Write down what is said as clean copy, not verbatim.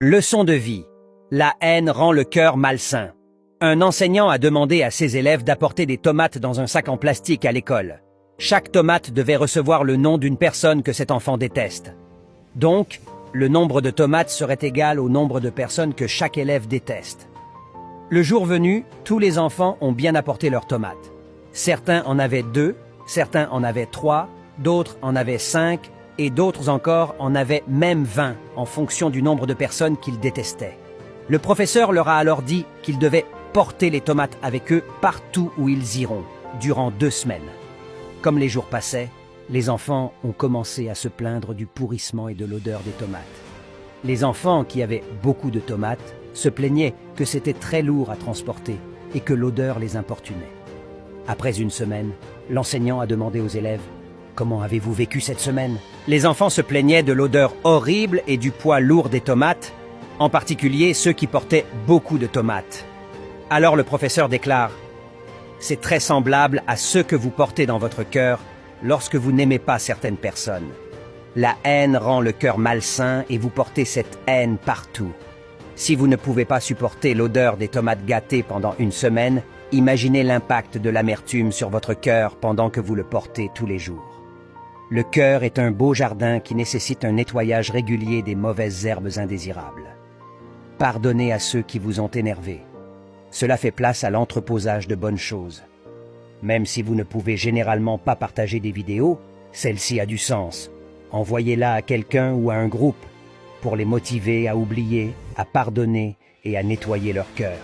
Leçon de vie. La haine rend le cœur malsain. Un enseignant a demandé à ses élèves d'apporter des tomates dans un sac en plastique à l'école. Chaque tomate devait recevoir le nom d'une personne que cet enfant déteste. Donc, le nombre de tomates serait égal au nombre de personnes que chaque élève déteste. Le jour venu, tous les enfants ont bien apporté leurs tomates. Certains en avaient 2, certains en avaient 3, d'autres en avaient 5, et d'autres encore en avaient même 20, en fonction du nombre de personnes qu'ils détestaient. Le professeur leur a alors dit qu'ils devaient porter les tomates avec eux partout où ils iront, durant 2 semaines. Comme les jours passaient, les enfants ont commencé à se plaindre du pourrissement et de l'odeur des tomates. Les enfants qui avaient beaucoup de tomates se plaignaient que c'était très lourd à transporter et que l'odeur les importunait. Après 1 semaine, l'enseignant a demandé aux élèves « Comment avez-vous vécu cette semaine ?» Les enfants se plaignaient de l'odeur horrible et du poids lourd des tomates, en particulier ceux qui portaient beaucoup de tomates. Alors le professeur déclare « C'est très semblable à ce que vous portez dans votre cœur lorsque vous n'aimez pas certaines personnes. La haine rend le cœur malsain et vous portez cette haine partout. Si vous ne pouvez pas supporter l'odeur des tomates gâtées pendant 1 semaine, imaginez l'impact de l'amertume sur votre cœur pendant que vous le portez tous les jours. Le cœur est un beau jardin qui nécessite un nettoyage régulier des mauvaises herbes indésirables. Pardonnez à ceux qui vous ont énervé. Cela fait place à l'entreposage de bonnes choses. Même si vous ne pouvez généralement pas partager des vidéos, celle-ci a du sens. Envoyez-la à quelqu'un ou à un groupe pour les motiver à oublier, à pardonner et à nettoyer leur cœur.